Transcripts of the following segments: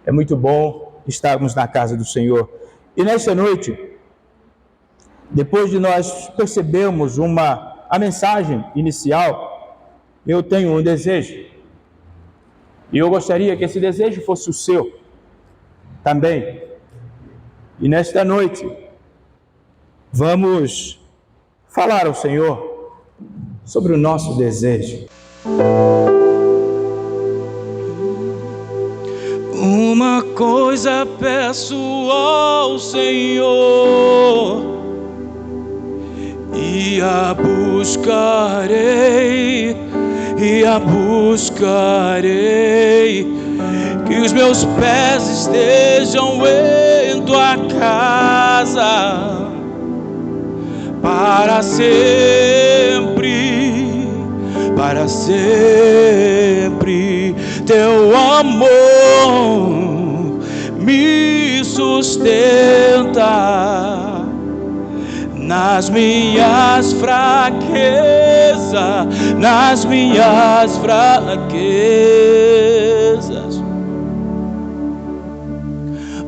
É muito bom estarmos na casa do Senhor. E nesta noite, depois de nós percebermos a mensagem inicial, eu tenho um desejo. E eu gostaria que esse desejo fosse o seu também. E nesta noite, vamos falar ao Senhor sobre o nosso desejo. Uma coisa peço ao Senhor, e a buscarei, que os meus pés estejam em tua casa para sempre, teu amor me sustenta nas minhas fraquezas.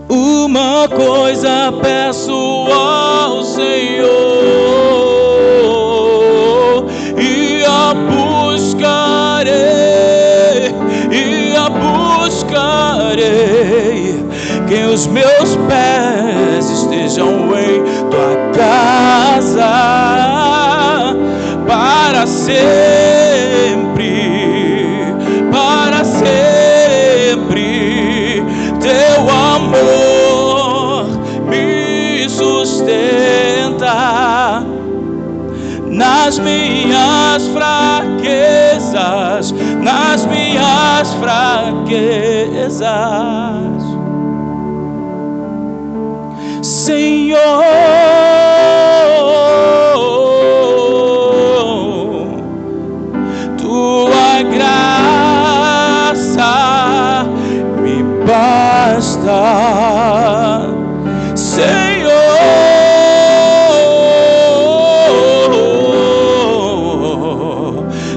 Uma coisa peço ao Senhor, e a buscarei, que os meus pés estejam em tua casa para sempre, teu amor me sustenta nas minhas fraquezas, Senhor. Tua graça me basta, Senhor.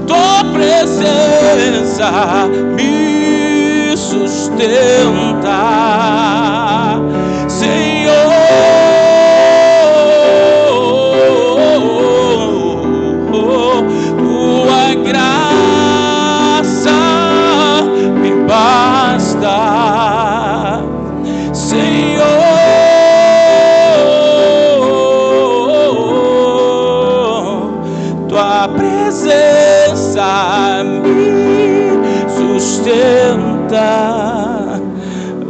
Tua presença me sustenta, Senhor. Tua graça me basta, Senhor. Tua presença me sustenta.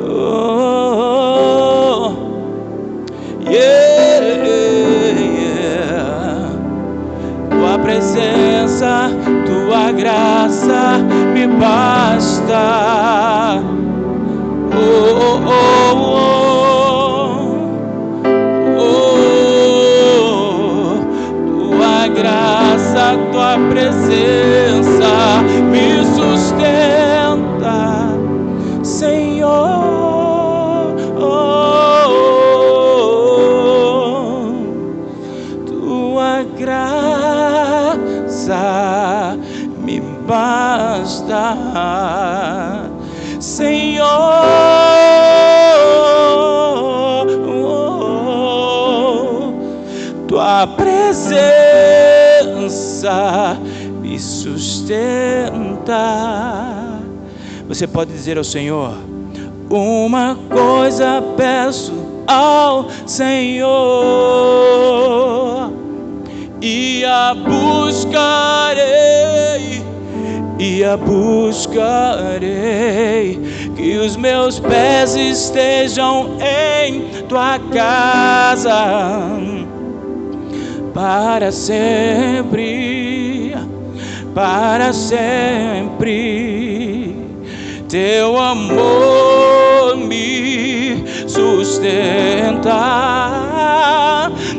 Oh, yeah. Tua presença, tua graça me basta. Oh, oh, oh, oh. Tua graça, tua presença me sustenta, Senhor. Tua graça me basta, Senhor. Tua presença me sustenta. Você pode dizer ao Senhor: uma coisa peço ao Senhor, e a buscarei, que os meus pés estejam em tua casa para sempre, teu amor me sustenta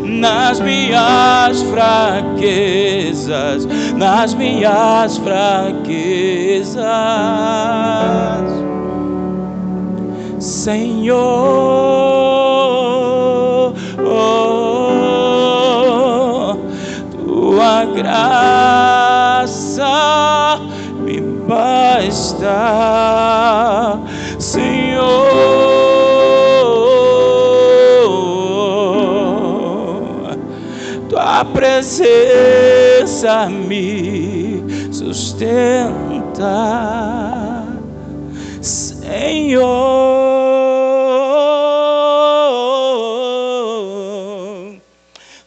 nas minhas fraquezas, Senhor. Tua graça me basta, Senhor. tua presença me sustenta, Senhor.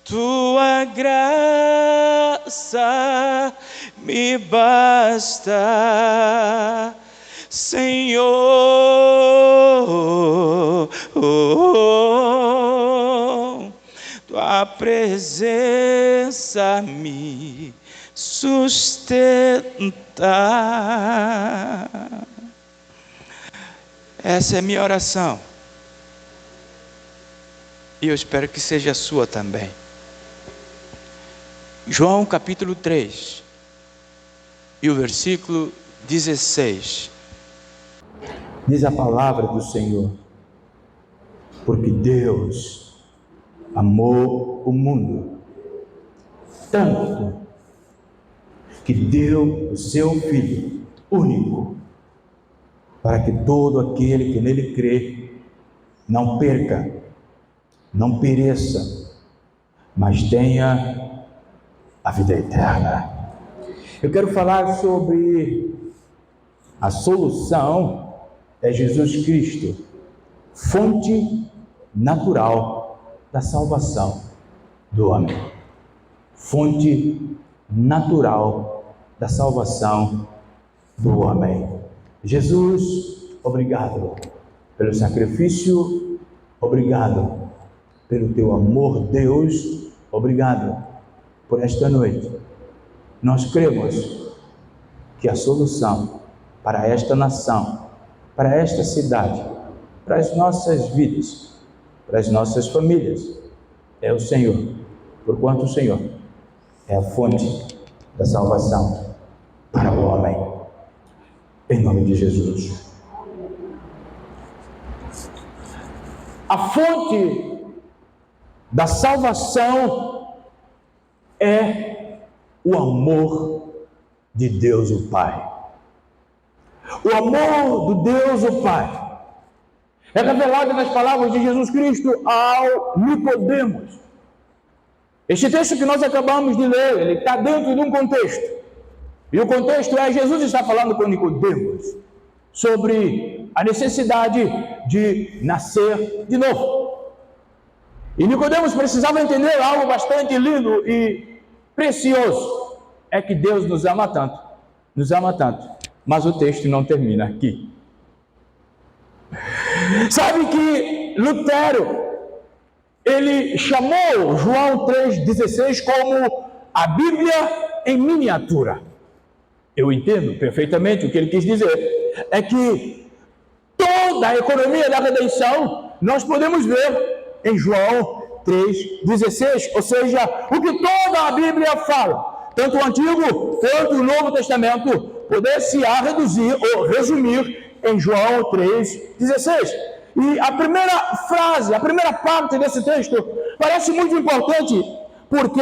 Tua graça me basta, Senhor. Tua presença me sustenta. Essa é a minha oração. E eu espero que seja a sua também. João capítulo 3 e o versículo 16. Diz a palavra do Senhor: porque Deus amou o mundo tanto que deu o seu Filho único, para que todo aquele que nele crê não perca, não pereça, mas tenha a vida eterna. Eu quero falar sobre a solução é Jesus Cristo, fonte natural da salvação do homem. Fonte natural da salvação do homem. Jesus, obrigado pelo sacrifício, obrigado pelo teu amor, Deus, obrigado por esta noite. Nós cremos que a solução para esta nação, para esta cidade, para as nossas vidas, para as nossas famílias, é o Senhor, porquanto o Senhor é a fonte da salvação para o homem. Em nome de Jesus. A fonte da salvação é o amor de Deus o Pai. O amor do Deus o Pai é revelado nas palavras de Jesus Cristo ao Nicodemos. Este texto que nós acabamos de ler, ele está dentro de um contexto. E o contexto é: Jesus está falando com Nicodemos sobre a necessidade de nascer de novo. E Nicodemos precisava entender algo bastante lindo e precioso. É que Deus nos ama tanto, mas o texto não termina aqui. Sabe que Lutero, ele chamou João 3,16 como a Bíblia em miniatura. Eu entendo perfeitamente o que ele quis dizer. É que toda a economia da redenção nós podemos ver em João 3,16, ou seja, o que toda a Bíblia fala, tanto o Antigo quanto o Novo Testamento, poder-se-á reduzir ou resumir em João 3,16. E a primeira frase, a primeira parte desse texto parece muito importante, porque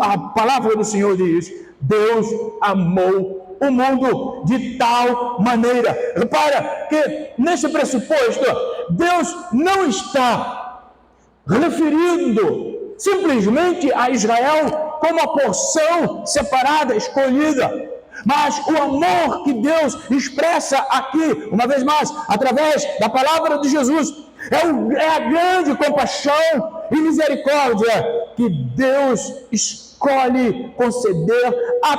a palavra do Senhor diz: Deus amou o mundo de tal maneira. Repara que nesse pressuposto, Deus não está referindo simplesmente a Israel como a porção separada, escolhida, mas o amor que Deus expressa aqui, uma vez mais, através da palavra de Jesus, é a grande compaixão e misericórdia que Deus escolhe conceder a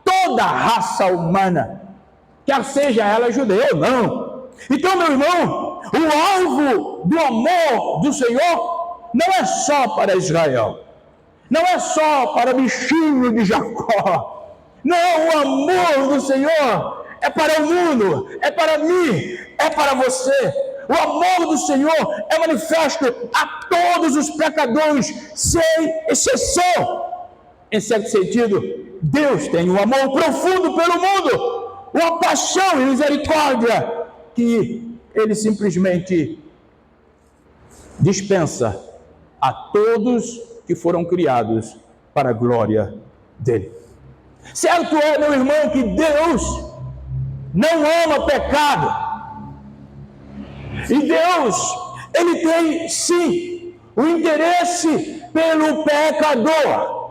toda a raça humana, quer seja ela judeia ou não. Então, meu irmão, o alvo do amor do Senhor não é só para Israel, não é só para o bichinho de Jacó. Não, o amor do Senhor é para o mundo, é para mim, é para você. O amor do Senhor é manifesto a todos os pecadores, sem exceção. Em certo sentido, Deus tem um amor profundo pelo mundo, uma paixão e misericórdia que Ele simplesmente dispensa a todos que foram criados para a glória dEle. Certo é, meu irmão, que Deus não ama pecado. E Deus, Ele tem sim o interesse pelo pecador.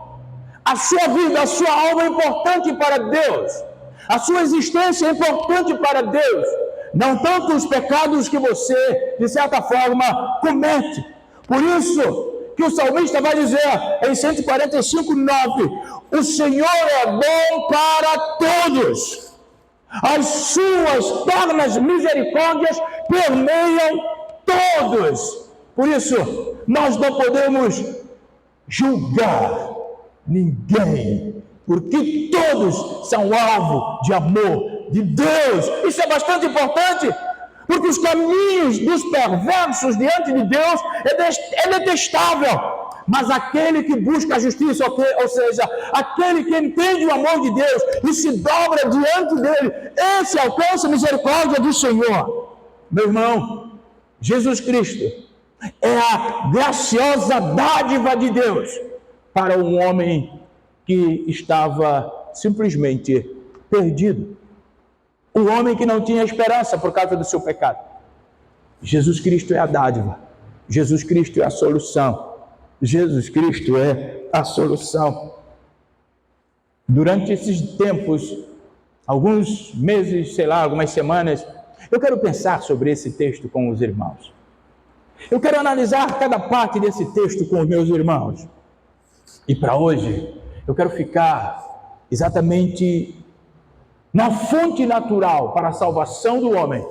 A sua vida, a sua alma é importante para Deus. A sua existência é importante para Deus. Não tanto os pecados que você, de certa forma, comete. Por isso que o salmista vai dizer em 145:9: o Senhor é bom para todos. As suas ternas misericórdias permeiam todos. Por isso, nós não podemos julgar ninguém, porque todos são alvo de amor de Deus. Isso é bastante importante, porque os caminhos dos perversos diante de Deus é detestável, mas aquele que busca a justiça, ou seja, aquele que entende o amor de Deus e se dobra diante dele, esse alcança a misericórdia do Senhor. Meu irmão, Jesus Cristo é a graciosa dádiva de Deus para um homem que estava simplesmente perdido. Um homem que não tinha esperança por causa do seu pecado. Jesus Cristo é a dádiva. Jesus Cristo é a solução. Jesus Cristo é a solução. Durante esses tempos, alguns meses, algumas semanas, eu quero pensar sobre esse texto com os irmãos. Eu quero analisar cada parte desse texto com os meus irmãos. E para hoje, eu quero ficar exatamente na fonte natural para a salvação do homem.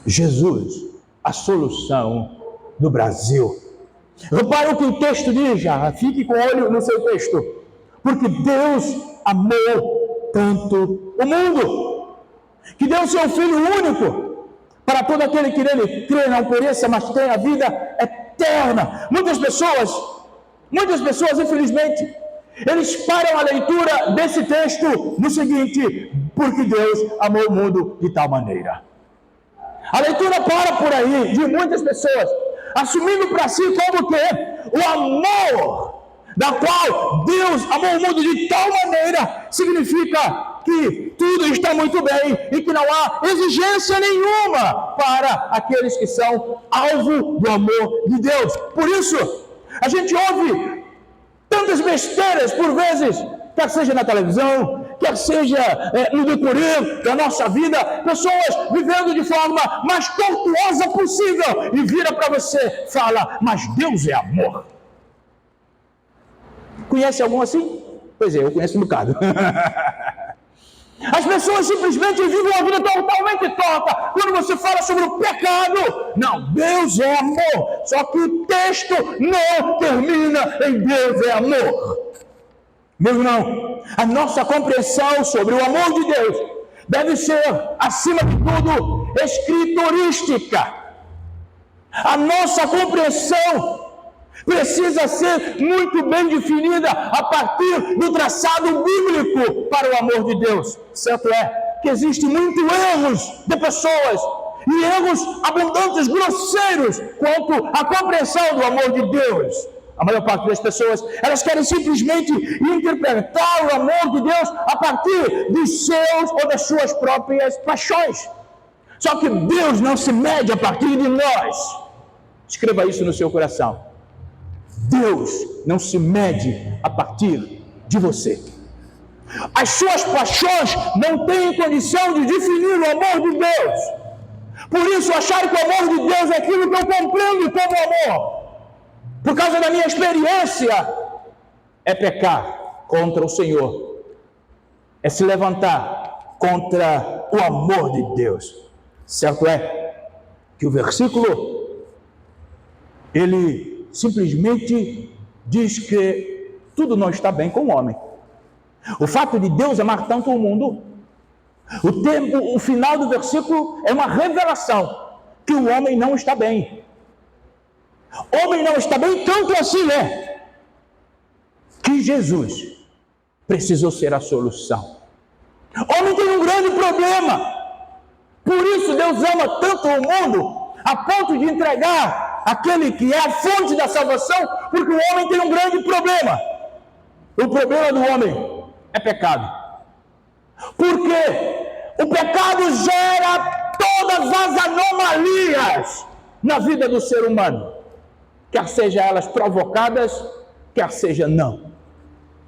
Jesus, a solução do Brasil. Repare o que o texto diz já, fique com o olho no seu texto. Porque Deus amou tanto o mundo, que deu seu Filho único, para todo aquele que nele crê, não pereça, mas tenha a vida eterna. Muitas pessoas, infelizmente, eles param a leitura desse texto no seguinte: porque Deus amou o mundo de tal maneira. A leitura para por aí de muitas pessoas, assumindo para si como que o amor da qual Deus amou o mundo de tal maneira significa que tudo está muito bem e que não há exigência nenhuma para aqueles que são alvo do amor de Deus. Por isso, a gente ouve tantas besteiras por vezes, quer seja na televisão, quer seja no decorrer da nossa vida, pessoas vivendo de forma mais tortuosa possível, e vira para você, fala: mas Deus é amor. Conhece algum assim? Pois é, eu conheço um bocado. As pessoas simplesmente vivem uma vida totalmente torta quando você fala sobre o pecado. Não, Deus é amor. Só que o texto não termina em Deus é amor. Meu irmão, a nossa compreensão sobre o amor de Deus deve ser, acima de tudo, escriturística. A nossa compreensão precisa ser muito bem definida a partir do traçado bíblico para o amor de Deus. Certo é que existem muitos erros de pessoas e erros abundantes, grosseiros, quanto à compreensão do amor de Deus. A maior parte das pessoas, elas querem simplesmente interpretar o amor de Deus a partir dos seus ou das suas próprias paixões. Só que Deus não se mede a partir de nós. Escreva isso no seu coração. Deus não se mede a partir de você. As suas paixões não têm condição de definir o amor de Deus. Por isso, achar que o amor de Deus é aquilo que eu compreendo como amor, por causa da minha experiência, é pecar contra o Senhor, é se levantar contra o amor de Deus. Certo é que o versículo, ele simplesmente diz que tudo não está bem com o homem. O fato de Deus amar tanto o mundo, o final do versículo é uma revelação que o homem não está bem. O homem não está bem, tanto assim que Jesus precisou ser a solução. O homem tem um grande problema. Por isso Deus ama tanto o mundo, a ponto de entregar aquele que é a fonte da salvação, porque o homem tem um grande problema. O problema do homem é pecado. Porque o pecado gera todas as anomalias na vida do ser humano. quer seja elas provocadas, quer seja não.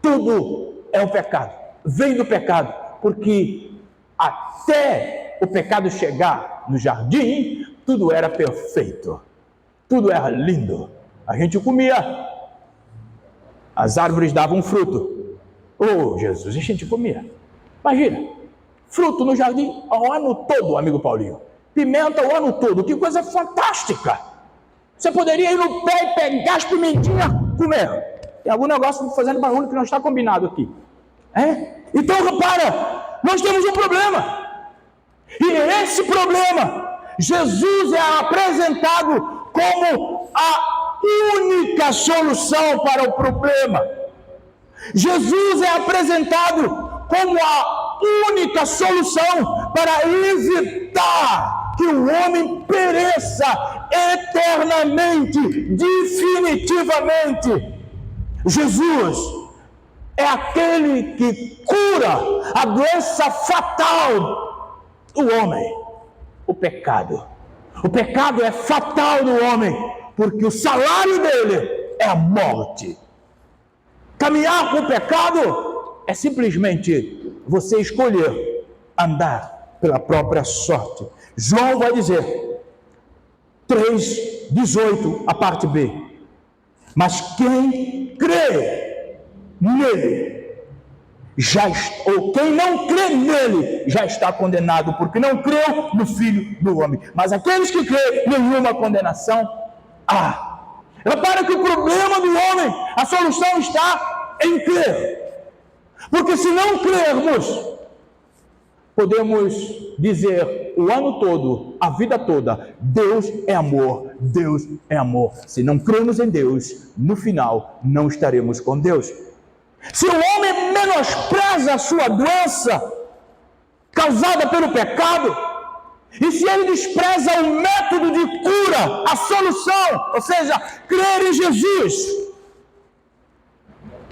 Tudo é um pecado, vem do pecado, porque até o pecado chegar no jardim, tudo era perfeito, tudo era lindo. A gente comia, as árvores davam fruto. Oh, Jesus, a gente comia. Imagina, fruto no jardim ao ano todo, amigo Paulinho. Pimenta o ano todo, que coisa fantástica. Você poderia ir no pé e pegar as pimentinhas, comer. Tem algum negócio fazendo barulho que não está combinado aqui. Então, repara, nós temos um problema. E esse problema, Jesus é apresentado como a única solução para o problema. Jesus é apresentado como a única solução para evitar que o homem pereça eternamente, definitivamente. Jesus é aquele que cura a doença fatal do homem, o pecado. O pecado é fatal do homem, porque o salário dele é a morte. Caminhar com o pecado é simplesmente você escolher andar pela própria sorte. João vai dizer, 3:18, a parte B. Mas quem crê nele, ou quem não crê nele, já está condenado, porque não creu no Filho do Homem. Mas aqueles que crêem, nenhuma condenação há. Repara que o problema do homem, a solução está em crer. Porque se não crermos, podemos dizer o ano todo, a vida toda, Deus é amor, Deus é amor. Se não cremos em Deus, no final não estaremos com Deus. Se o homem menospreza a sua doença causada pelo pecado, e se ele despreza o método de cura, a solução, ou seja, crer em Jesus,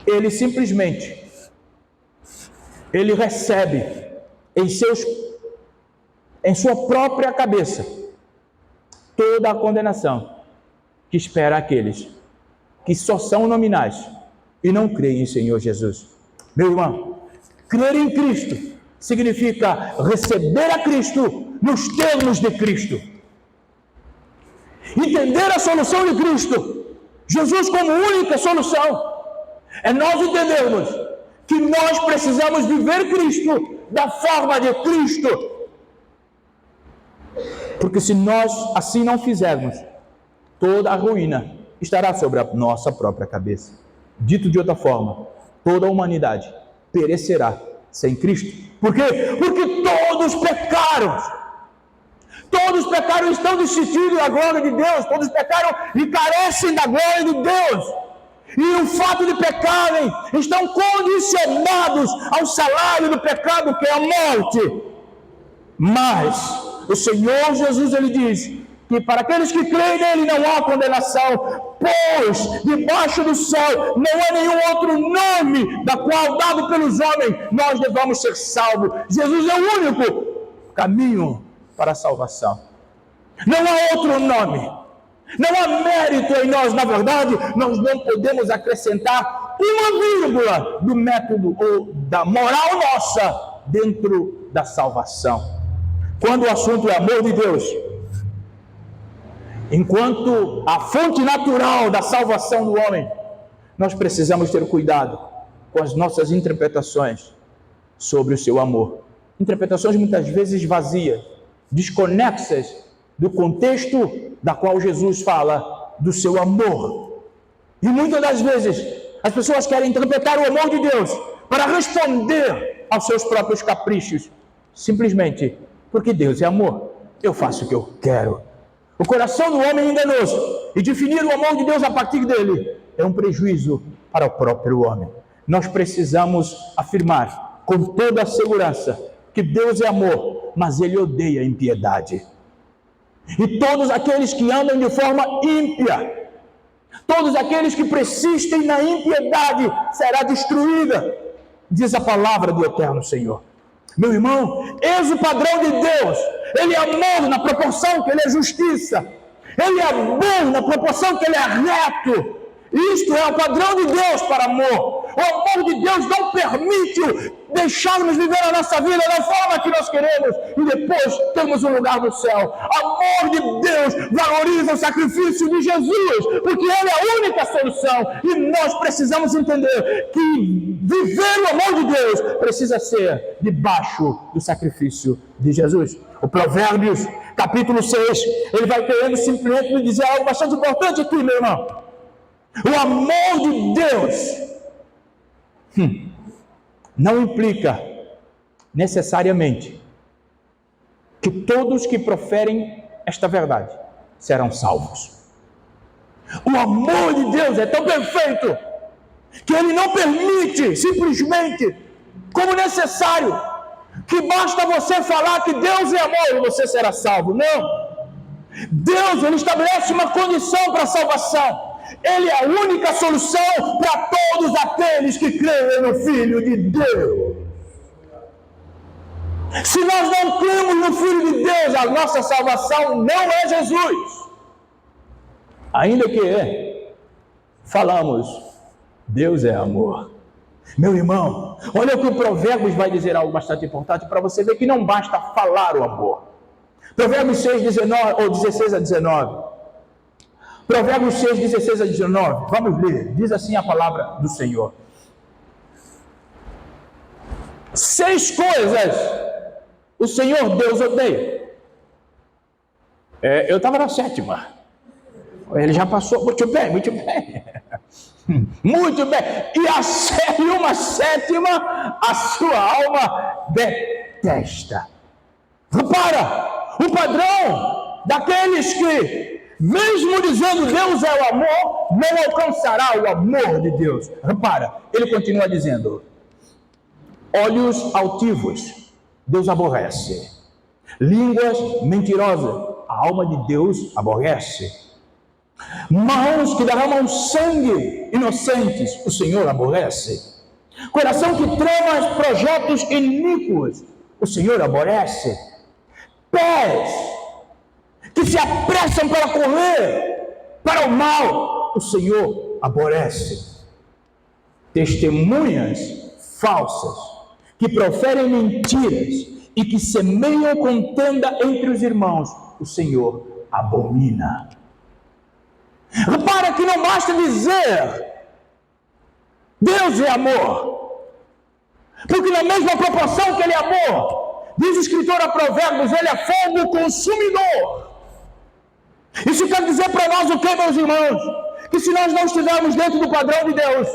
ele simplesmente recebe em sua própria cabeça toda a condenação que espera aqueles que só são nominais e não creem em Senhor Jesus. Meu irmão, crer em Cristo significa receber a Cristo nos termos de Cristo. Entender a solução de Cristo, Jesus como única solução, é nós entendermos que nós precisamos viver Cristo da forma de Cristo. Porque se nós assim não fizermos, toda a ruína estará sobre a nossa própria cabeça. Dito de outra forma, toda a humanidade perecerá sem Cristo. Por quê? Porque todos pecaram. Todos pecaram e estão destituídos da glória de Deus. Todos pecaram e carecem da glória de Deus. E o fato de pecarem, estão condicionados ao salário do pecado, que é a morte. Mas o Senhor Jesus, ele diz que para aqueles que creem nele não há condenação, pois debaixo do céu não há nenhum outro nome da qual, dado pelos homens, nós devamos ser salvos. Jesus é o único caminho para a salvação. Não há outro nome. Não há mérito em nós. Na verdade, nós não podemos acrescentar uma vírgula do método ou da moral nossa dentro da salvação. Quando o assunto é amor de Deus, enquanto a fonte natural da salvação do homem, nós precisamos ter cuidado com as nossas interpretações sobre o seu amor. Interpretações muitas vezes vazias, desconexas do contexto da qual Jesus fala do seu amor. E muitas das vezes as pessoas querem interpretar o amor de Deus para responder aos seus próprios caprichos, simplesmente porque Deus é amor. Eu faço o que eu quero. O coração do homem é enganoso, e definir o amor de Deus a partir dele é um prejuízo para o próprio homem. Nós precisamos afirmar com toda a segurança que Deus é amor, mas ele odeia a impiedade. E todos aqueles que andam de forma ímpia, todos aqueles que persistem na impiedade, será destruída, diz a palavra do eterno Senhor. Meu irmão, eis o padrão de Deus. Ele é amor na proporção que ele é justiça. Ele é bom na proporção que ele é reto. Isto é o padrão de Deus para amor. O amor de Deus não permite deixarmos viver a nossa vida da forma que nós queremos e depois temos um lugar no céu. O amor de Deus valoriza o sacrifício de Jesus, porque Ele é a única solução. E nós precisamos entender que viver o amor de Deus precisa ser debaixo do sacrifício de Jesus. O Provérbios, capítulo 6, ele vai querendo simplesmente me dizer algo bastante importante aqui, meu irmão. O amor de Deus não implica necessariamente que todos que proferem esta verdade serão salvos. O amor de Deus é tão perfeito que ele não permite simplesmente, como necessário, que basta você falar que Deus é amor e você será salvo. Não. Deus, ele estabelece uma condição para a salvação. Ele é a única solução para todos aqueles que creem no Filho de Deus. Se nós não cremos no Filho de Deus, a nossa salvação não é Jesus. Ainda que falamos, Deus é amor. Meu irmão, olha o que o Provérbios vai dizer, algo bastante importante para você ver que não basta falar o amor. Provérbios 6, 19, ou 16 a 19. Provérbios 6, 16 a 19. Vamos ler. Diz assim a palavra do Senhor. 6 coisas o Senhor Deus odeia. Eu estava na 7ª. Ele já passou. Muito bem, muito bem. Muito bem. E uma 7ª a sua alma detesta. Repara, o padrão daqueles que, mesmo dizendo Deus é o amor, não alcançará o amor de Deus. Repara, ele continua dizendo: olhos altivos, Deus aborrece. Línguas mentirosas, a alma de Deus aborrece. Mãos que derramam sangue inocentes, o Senhor aborrece. Coração que trama projetos iníquos, o Senhor aborrece. Pés que se apressam para correr para o mal, o Senhor aborrece. Testemunhas falsas, que proferem mentiras e que semeiam contenda entre os irmãos, o Senhor abomina. Repara que não basta dizer Deus é amor, porque na mesma proporção que ele é amor, diz o escritor a Provérbios, ele é fogo consumidor. Isso quer dizer para nós o que, meus irmãos? Que se nós não estivermos dentro do padrão de Deus,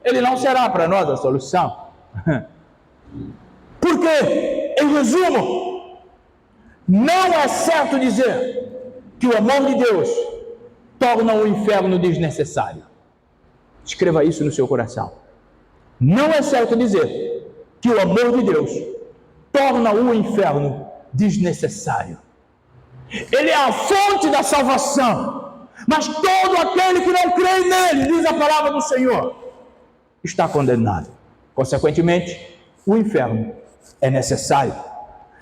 ele não será para nós a solução. Porque, em resumo, não é certo dizer que o amor de Deus torna o inferno desnecessário. Escreva isso no seu coração. Não é certo dizer que o amor de Deus torna o inferno desnecessário. Ele é a fonte da salvação, mas todo aquele que não crê nele, diz a palavra do Senhor, está condenado. Consequentemente, o inferno é necessário.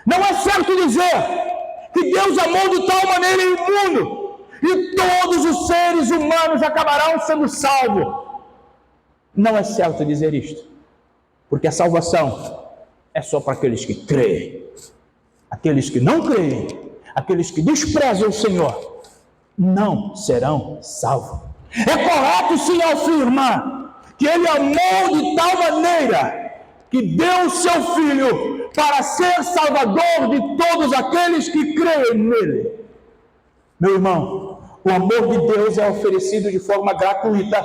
Não é certo dizer que Deus amou de tal maneira o mundo e todos os seres humanos acabarão sendo salvos. Não é certo dizer isto, porque a salvação é só para aqueles que creem. Aqueles que não creem, aqueles que desprezam o Senhor, não serão salvos. É correto sim afirmar que Ele amou de tal maneira que deu o seu Filho para ser salvador de todos aqueles que creem nele. Meu irmão, o amor de Deus é oferecido de forma gratuita.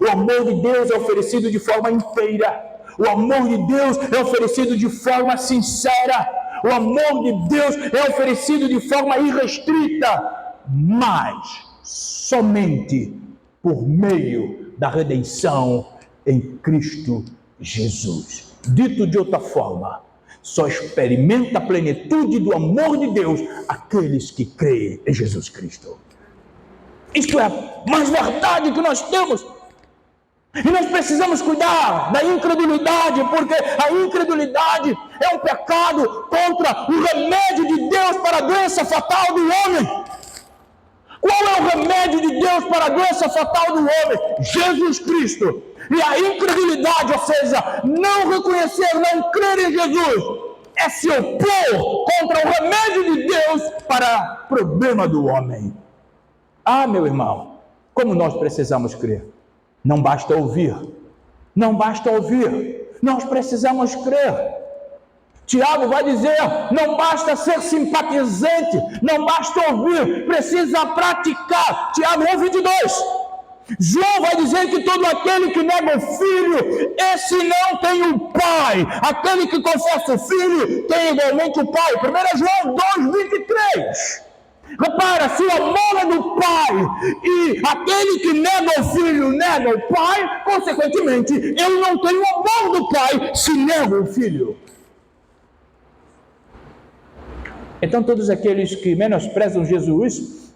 O amor de Deus é oferecido de forma inteira. O amor de Deus é oferecido de forma sincera. O amor de Deus é oferecido de forma irrestrita, mas somente por meio da redenção em Cristo Jesus. Dito de outra forma, só experimenta a plenitude do amor de Deus aqueles que creem em Jesus Cristo. Isto é a mais verdade que nós temos. E nós precisamos cuidar da incredulidade, porque a incredulidade é um pecado contra o remédio de Deus para a doença fatal do homem. Deus para a doença fatal do homem, Jesus Cristo. E a incredulidade, ou seja, não reconhecer, não crer em Jesus, é se opor contra o remédio de Deus para o problema do homem. Ah, meu irmão, como nós precisamos crer. Não basta ouvir. Não basta ouvir. Nós precisamos crer. Tiago vai dizer, não basta ser simpatizante, não basta ouvir, precisa praticar. Tiago 1:22. João vai dizer que todo aquele que nega o Filho, esse não tem o Pai. Aquele que confessa o Filho, tem igualmente o Pai. 1 João 2:23. Repara, se o amor é do Pai, e aquele que nega o Filho, nega o Pai, consequentemente, ele não tem o amor do Pai, se nega o Filho. Então todos aqueles que menosprezam Jesus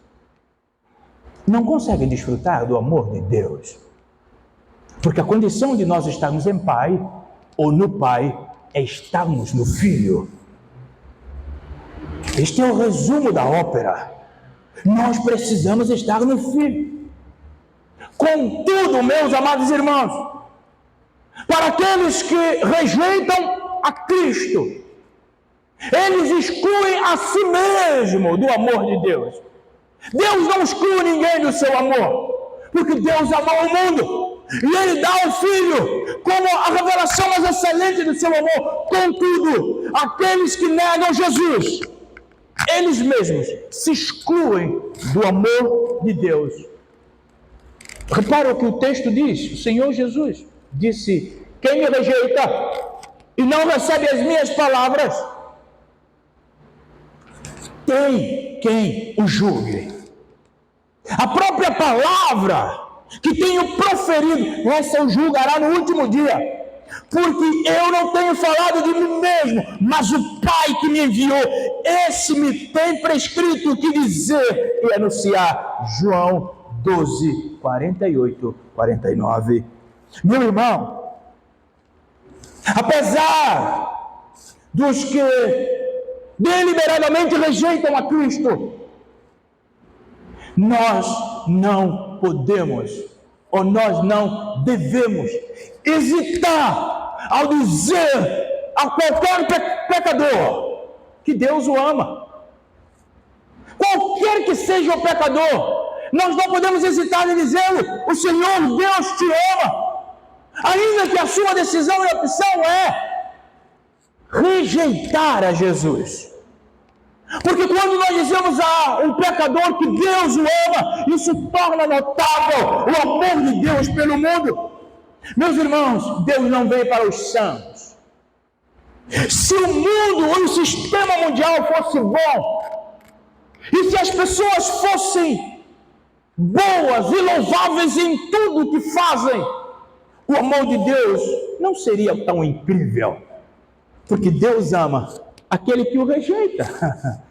não conseguem desfrutar do amor de Deus. Porque a condição de nós estarmos em Pai, ou no Pai, é estarmos no Filho. Este é o resumo da ópera. Nós precisamos estar no Filho. Contudo, meus amados irmãos, para aqueles que rejeitam a Cristo, eles excluem a si mesmo do amor de Deus. Deus não exclui ninguém do seu amor, porque Deus amou o mundo, e Ele dá ao Filho como a revelação mais excelente do seu amor. Contudo, aqueles que negam Jesus, eles mesmos se excluem do amor de Deus. Repara o que o texto diz. O Senhor Jesus disse, quem me rejeita e não recebe as minhas palavras, tem quem o julgue. A própria palavra que tenho proferido, essa o julgará no último dia. Porque eu não tenho falado de mim mesmo, mas o Pai que me enviou, esse me tem prescrito o que dizer e anunciar. João 12, 48, 49. Meu irmão, apesar dos que deliberadamente rejeitam a Cristo, nós não podemos, ou nós não devemos hesitar ao dizer a qualquer pecador que Deus o ama. Qualquer que seja o pecador, nós não podemos hesitar em dizê-lo, o Senhor Deus te ama, ainda que a sua decisão e opção é rejeitar a Jesus. Porque quando nós dizemos a um pecador que Deus o ama, isso torna notável o amor de Deus pelo mundo. Meus irmãos, Deus não veio para os santos. Se o mundo ou o sistema mundial fosse bom, e se as pessoas fossem boas e louváveis em tudo que fazem, o amor de Deus não seria tão incrível. Porque Deus ama aquele que o rejeita.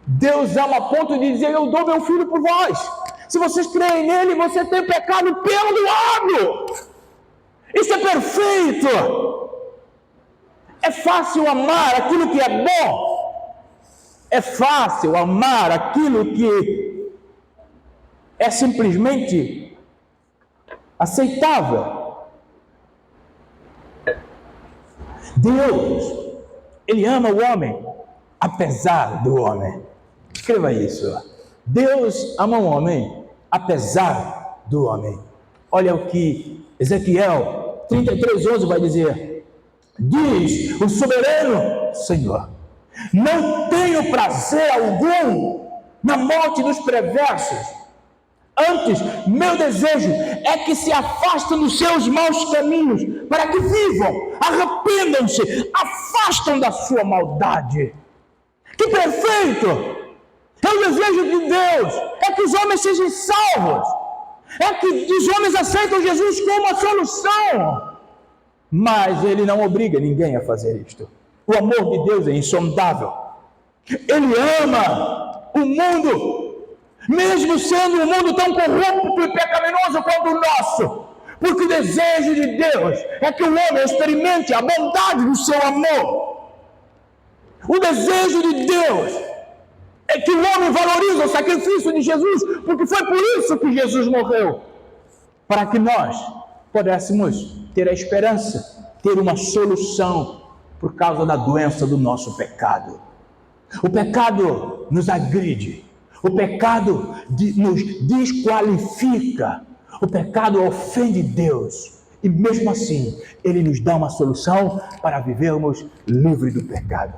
Deus ama a ponto de dizer, eu dou meu filho por vós. Se vocês creem nele, você tem pecado perdoado. Isso é perfeito. É fácil amar aquilo que é bom. É fácil amar aquilo que é simplesmente aceitável. Deus, Ele ama o homem, apesar do homem. Escreva isso. Deus ama o homem, apesar do homem. Olha o que Ezequiel 33:11 vai dizer. Diz o soberano Senhor, não tenho prazer algum na morte dos perversos. Antes, meu desejo é que se afastem dos seus maus caminhos, para que vivam, arrependam-se, afastam da sua maldade. Que perfeito! É o desejo de Deus, é que os homens sejam salvos, é que os homens aceitem Jesus como a solução. Mas Ele não obriga ninguém a fazer isto. O amor de Deus é insondável. Ele ama o mundo, mesmo sendo um mundo tão corrupto e pecaminoso quanto o nosso, porque o desejo de Deus é que o homem experimente a bondade do seu amor. O desejo de Deus É que o homem valoriza o sacrifício de Jesus, porque foi por isso que Jesus morreu. Para que nós pudéssemos ter a esperança, ter uma solução por causa da doença do nosso pecado. O pecado nos agride, o pecado nos desqualifica, o pecado ofende Deus. E mesmo assim, Ele nos dá uma solução para vivermos livres do pecado.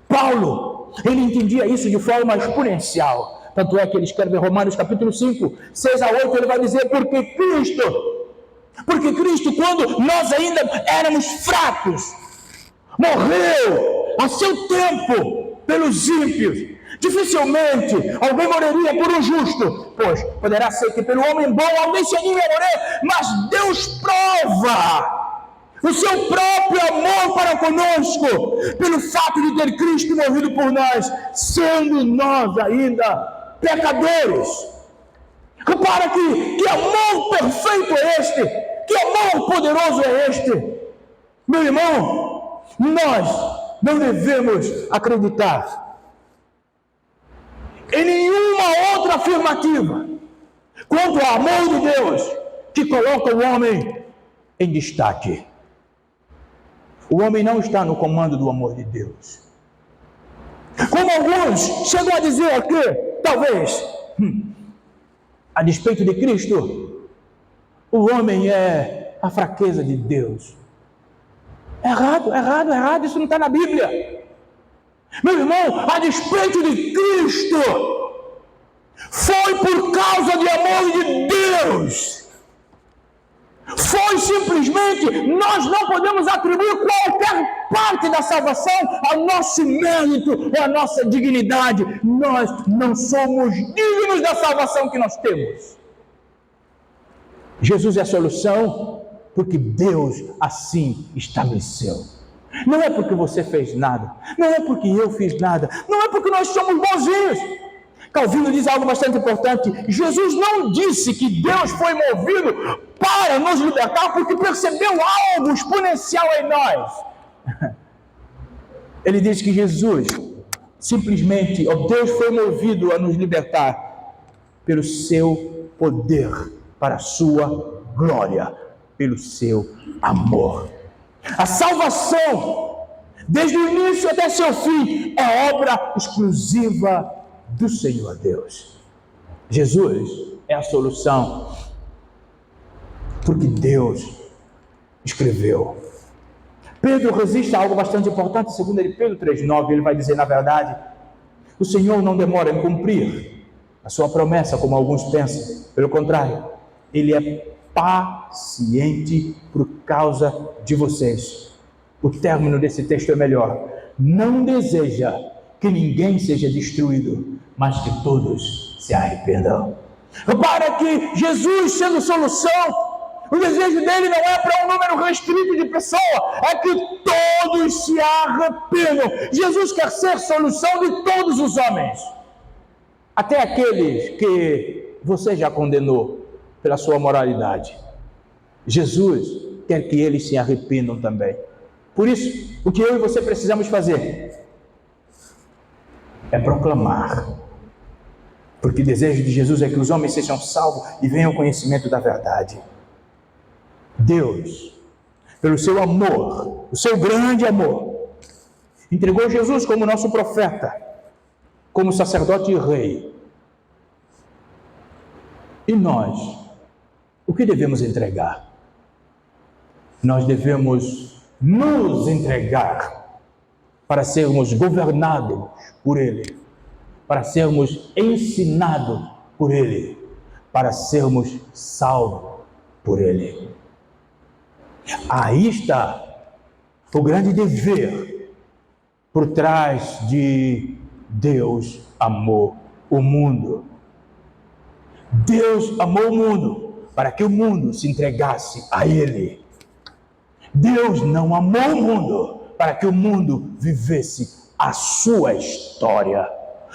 Paulo, ele entendia isso de forma exponencial. Tanto é que ele escreve em Romanos capítulo 5, 6 a 8, ele vai dizer, porque Cristo, quando nós ainda éramos fracos, morreu a seu tempo pelos ímpios. Dificilmente alguém morreria por um justo, pois poderá ser que pelo homem bom alguém se anime a morrer, mas Deus prova o seu próprio amor para conosco, pelo fato de ter Cristo morrido por nós, sendo nós ainda pecadores. Repara que amor perfeito é este, que amor poderoso é este. Meu irmão, nós não devemos acreditar em nenhuma outra afirmativa quanto ao amor de Deus que coloca o homem em destaque. O homem não está no comando do amor de Deus. Como alguns chegam a dizer aqui, talvez, a despeito de Cristo, o homem é a fraqueza de Deus. Errado, isso não está na Bíblia. Meu irmão, a despeito de Cristo, foi por causa de amor de Deus. Foi simplesmente, nós não podemos atribuir qualquer parte da salvação ao nosso mérito ou à nossa dignidade. Nós não somos dignos da salvação que nós temos. Jesus é a solução porque Deus assim estabeleceu. Não é porque você fez nada, não é porque eu fiz nada, não é porque nós somos bonzinhos. Calvino diz algo bastante importante. Jesus não disse que Deus foi movido para nos libertar porque percebeu algo exponencial em nós. Ele diz que Jesus simplesmente, Deus foi movido a nos libertar pelo seu poder, para a sua glória, pelo seu amor. A salvação, desde o início até seu fim, é obra exclusiva do Senhor Deus. Jesus é a solução, porque Deus escreveu. Pedro resiste a algo bastante importante, segundo Pedro 3,9, ele vai dizer, na verdade, o Senhor não demora em cumprir a sua promessa, como alguns pensam. Pelo contrário, Ele é paciente por causa de vocês. O término desse texto é melhor. Não deseja que ninguém seja destruído, mas que todos se arrependam. Repara que Jesus, sendo solução, o desejo dele não é para um número restrito de pessoas, é que todos se arrependam. Jesus quer ser solução de todos os homens, até aqueles que você já condenou pela sua moralidade. Jesus quer que eles se arrependam também. Por isso, o que eu e você precisamos fazer é proclamar, porque o desejo de Jesus é que os homens sejam salvos e venham ao conhecimento da verdade. Deus, pelo seu amor, o seu grande amor, entregou Jesus como nosso profeta, como sacerdote e rei. E nós, o que devemos entregar? Nós devemos nos entregar para sermos governados por Ele, para sermos ensinados por Ele, para sermos salvos por Ele. Aí está o grande dever por trás de Deus amou o mundo. Deus amou o mundo para que o mundo se entregasse a Ele. Deus não amou o mundo para que o mundo vivesse a sua história,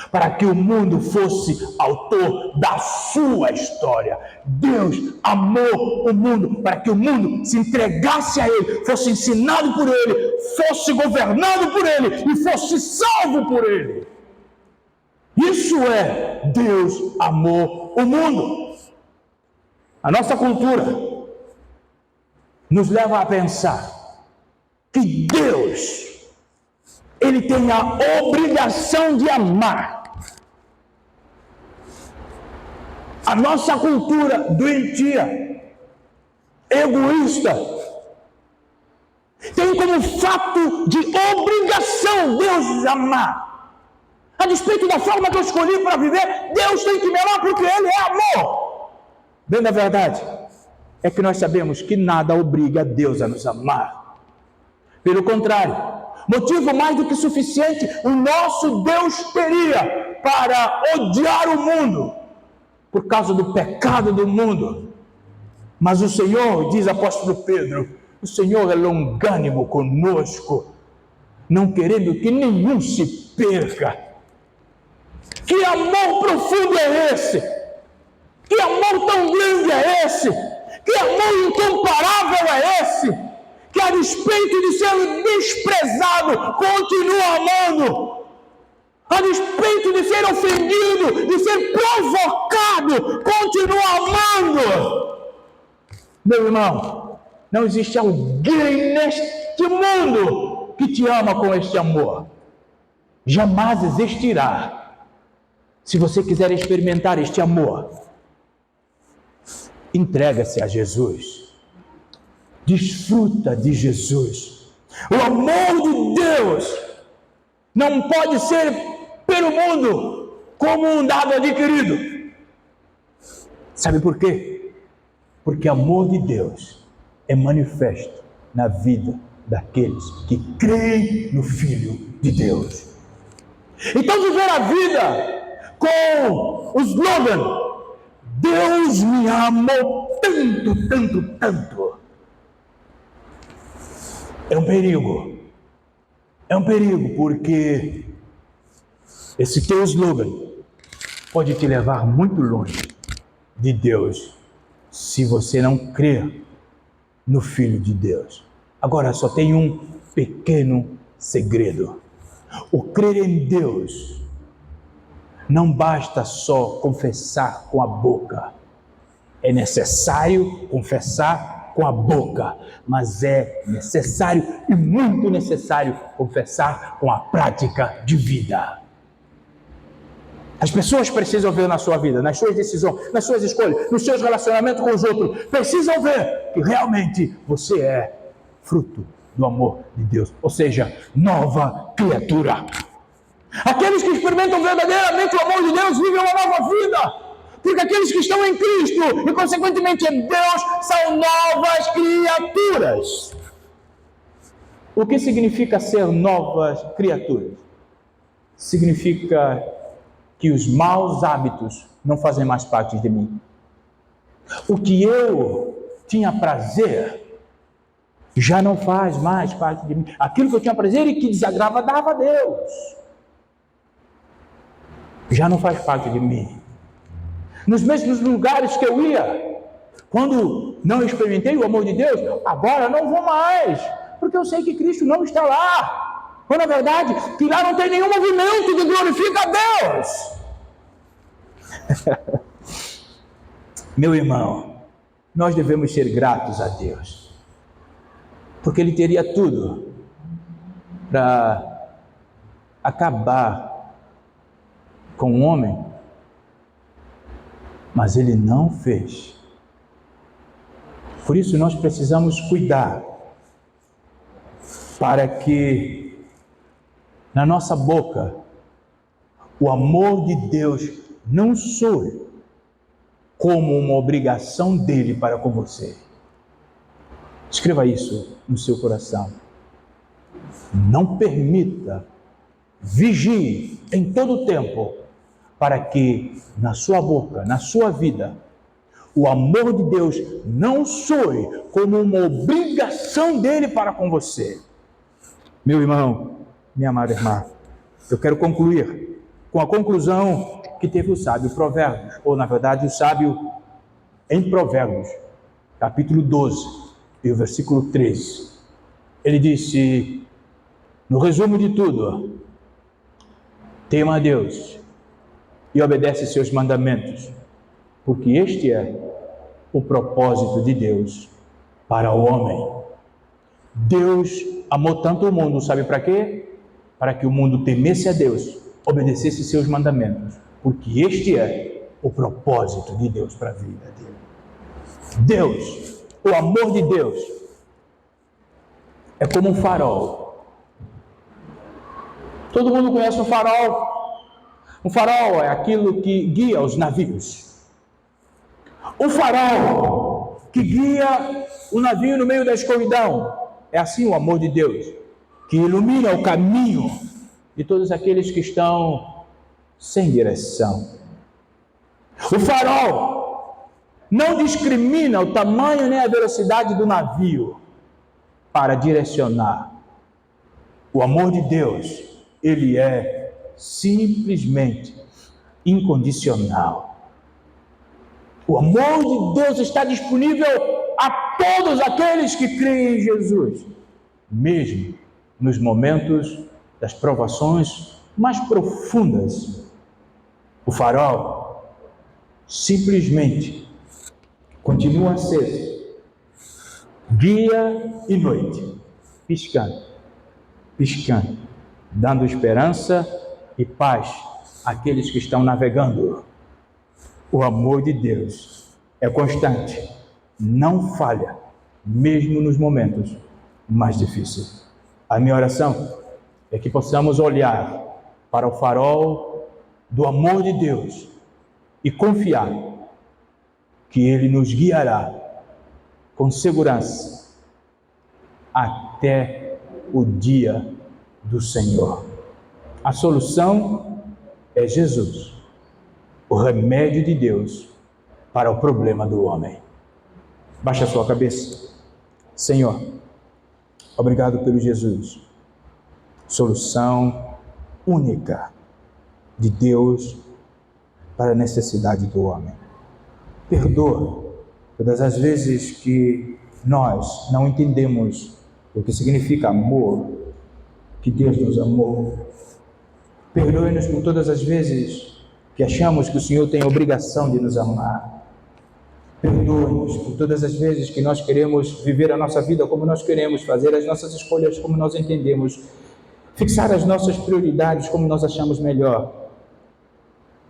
para que o mundo fosse autor da sua história. Deus amou o mundo para que o mundo se entregasse a Ele, fosse ensinado por Ele, fosse governado por Ele e fosse salvo por Ele. Isso é Deus amou o mundo. A nossa cultura nos leva a pensar que Deus, Ele tem a obrigação de amar. A nossa cultura doentia, egoísta, tem como fato de obrigação Deus amar. A despeito da forma que eu escolhi para viver, Deus tem que me amar porque Ele é amor. Bem, na verdade, é que nós sabemos que nada obriga Deus a nos amar. Pelo contrário, motivo mais do que suficiente o nosso Deus teria para odiar o mundo, por causa do pecado do mundo. Mas o Senhor, diz o apóstolo Pedro, o Senhor é longânimo conosco, não querendo que nenhum se perca. Que amor profundo é esse? Que amor tão grande é esse? Que amor incomparável é esse? Que a despeito de ser desprezado, continua amando. A despeito de ser ofendido, de ser provocado, continua amando. Meu irmão, não existe alguém neste mundo que te ama com este amor. Jamais existirá. Se você quiser experimentar este amor, entrega-se a Jesus. Desfruta de Jesus. O amor de Deus não pode ser pelo mundo como um dado adquirido. Sabe por quê? Porque o amor de Deus é manifesto na vida daqueles que creem no Filho de Deus. Então viver a vida com o slogan, Deus me amou tanto, tanto, tanto, é um perigo. É um perigo, porque esse teu slogan pode te levar muito longe de Deus, se você não crer no Filho de Deus. Agora, só tem um pequeno segredo. O crer em Deus não basta só confessar com a boca. É necessário confessar com a boca, mas é necessário e muito necessário confessar com a prática de vida. As pessoas precisam ver na sua vida, nas suas decisões, nas suas escolhas, nos seus relacionamentos com os outros, precisam ver que realmente você é fruto do amor de Deus, ou seja, nova criatura. Aqueles que experimentam verdadeiramente o amor de Deus vivem uma nova vida, porque aqueles que estão em Cristo e consequentemente em Deus são novas criaturas. O que significa ser novas criaturas? Significa que os maus hábitos não fazem mais parte de mim. O que eu tinha prazer já não faz mais parte de mim. Aquilo que eu tinha prazer e que desagradava a Deus já não faz parte de mim. Nos mesmos lugares que eu ia, quando não experimentei o amor de Deus, agora não vou mais, porque eu sei que Cristo não está lá. Ou na verdade, que lá não tem nenhum movimento que glorifica a Deus. Meu irmão, nós devemos ser gratos a Deus, porque Ele teria tudo para acabar com o homem, mas Ele não fez. Por isso nós precisamos cuidar para que na nossa boca o amor de Deus não soe como uma obrigação dele para com você. Escreva isso no seu coração. Não permita, vigie em todo o tempo para que na sua boca, na sua vida, o amor de Deus não soe como uma obrigação dele para com você. Meu irmão, minha amada irmã, eu quero concluir com a conclusão que teve o sábio Provérbios, ou na verdade o sábio em Provérbios, capítulo 12, e o versículo 13. Ele disse, no resumo de tudo, tema a Deus e obedece seus mandamentos, porque este é o propósito de Deus para o homem. Deus amou tanto o mundo, sabe para quê? Para que o mundo temesse a Deus, obedecesse seus mandamentos, porque este é o propósito de Deus para a vida dele. Deus, o amor de Deus, é como um farol. Todo mundo conhece um farol. Um farol é aquilo que guia os navios. Um farol que guia o navio no meio da escuridão. É assim o amor de Deus, que ilumina o caminho de todos aqueles que estão sem direção. O farol não discrimina o tamanho nem a velocidade do navio para direcionar. O amor de Deus, ele é simplesmente incondicional. O amor de Deus está disponível a todos aqueles que creem em Jesus, mesmo nos momentos das provações mais profundas. O farol simplesmente continua aceso, dia e noite, piscando, piscando, dando esperança e paz àqueles que estão navegando. O amor de Deus é constante, não falha, mesmo nos momentos mais difíceis. A minha oração é que possamos olhar para o farol do amor de Deus e confiar que Ele nos guiará com segurança até o dia do Senhor. A solução é Jesus, o remédio de Deus para o problema do homem. Baixe a sua cabeça. Senhor, obrigado pelo Jesus, solução única de Deus para a necessidade do homem. Perdoa todas as vezes que nós não entendemos o que significa amor, que Deus nos amou. Perdoe-nos por todas as vezes que achamos que o Senhor tem a obrigação de nos amar. Perdoe-nos por todas as vezes que nós queremos viver a nossa vida como nós queremos, fazer as nossas escolhas como nós entendemos, fixar as nossas prioridades como nós achamos melhor.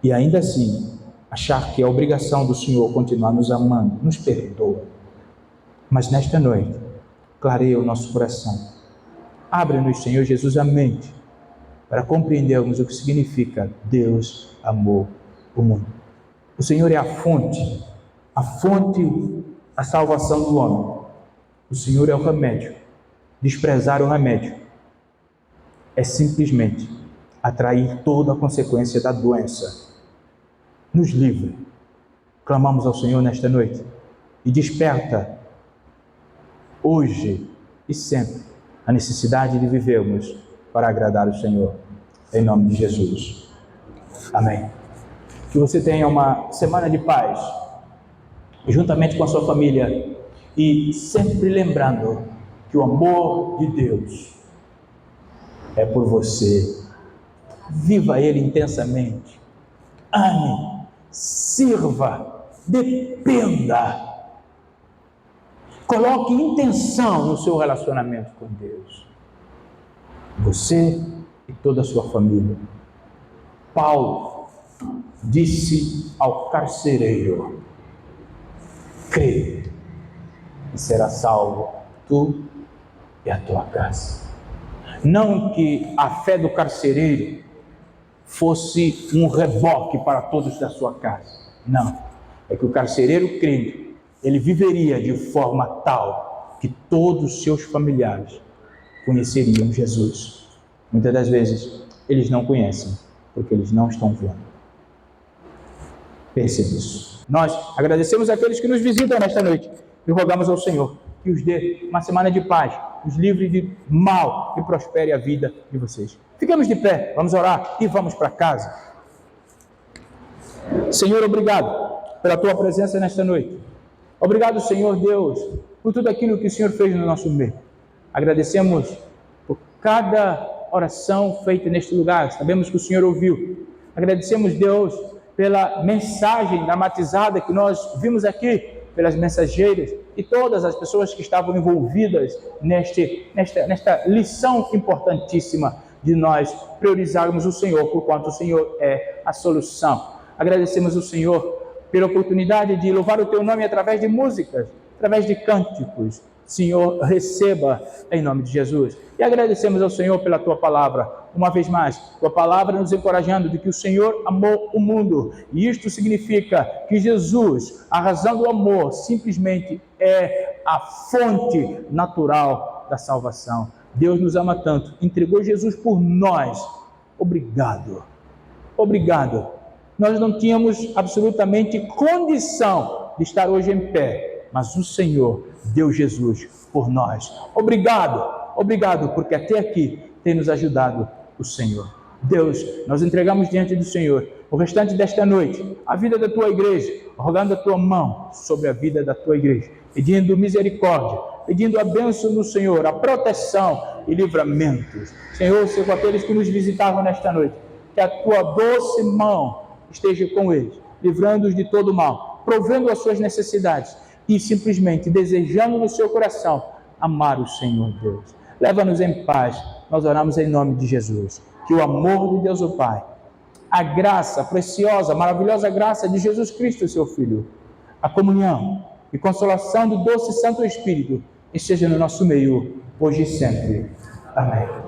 E ainda assim, achar que é a obrigação do Senhor continuar nos amando. Nos perdoa. Mas nesta noite, clareia o nosso coração. Abre-nos, Senhor Jesus, a mente para compreendermos o que significa Deus amou o mundo. O Senhor é a fonte da salvação do homem. O Senhor é o remédio. Desprezar o remédio é simplesmente atrair toda a consequência da doença. Nos livre. Clamamos ao Senhor nesta noite e desperta hoje e sempre a necessidade de vivermos para agradar o Senhor, em nome de Jesus. Amém. Que você tenha uma semana de paz, juntamente com a sua família, e sempre lembrando que o amor de Deus é por você. Viva Ele intensamente. Ame, sirva, dependa. Coloque intenção no seu relacionamento com Deus. Você e toda a sua família. Paulo disse ao carcereiro: crê e será salvo tu e a tua casa. Não que a fé do carcereiro fosse um reboque para todos da sua casa. Não. É que o carcereiro crente, ele viveria de forma tal que todos os seus familiares conheceriam Jesus. Muitas das vezes, eles não conhecem, porque eles não estão vendo. Pense nisso. Nós agradecemos àqueles que nos visitam nesta noite e rogamos ao Senhor que os dê uma semana de paz, os livre de mal e prospere a vida de vocês. Ficamos de pé, vamos orar e vamos para casa. Senhor, obrigado pela tua presença nesta noite. Obrigado, Senhor Deus, por tudo aquilo que o Senhor fez no nosso meio. Agradecemos por cada oração feita neste lugar. Sabemos que o Senhor ouviu. Agradecemos, Deus, pela mensagem dramatizada que nós vimos aqui, pelas mensageiras e todas as pessoas que estavam envolvidas nesta lição importantíssima de nós priorizarmos o Senhor, porquanto o Senhor é a solução. Agradecemos ao Senhor pela oportunidade de louvar o Teu nome através de músicas, através de cânticos. Senhor, receba em nome de Jesus. E agradecemos ao Senhor pela Tua palavra. Uma vez mais, Tua palavra nos encorajando de que o Senhor amou o mundo. E isto significa que Jesus, a razão do amor, simplesmente é a fonte natural da salvação. Deus nos ama tanto, entregou Jesus por nós. Obrigado. Obrigado. Nós não tínhamos absolutamente condição de estar hoje em pé, mas o Senhor deu Jesus por nós. Obrigado, obrigado, porque até aqui tem nos ajudado o Senhor. Deus, nós entregamos diante do Senhor o restante desta noite, a vida da Tua igreja, rogando a Tua mão sobre a vida da Tua igreja, pedindo misericórdia, pedindo a bênção do Senhor, a proteção e livramentos. Senhor, seja com aqueles que nos visitavam nesta noite, que a Tua doce mão esteja com eles, livrando-os de todo mal, provendo as suas necessidades e simplesmente desejando no seu coração amar o Senhor Deus. Leva-nos em paz, nós oramos em nome de Jesus. Que o amor de Deus o Pai, a graça preciosa, maravilhosa graça de Jesus Cristo, seu Filho, a comunhão e consolação do doce Santo Espírito esteja no nosso meio, hoje e sempre. Amém.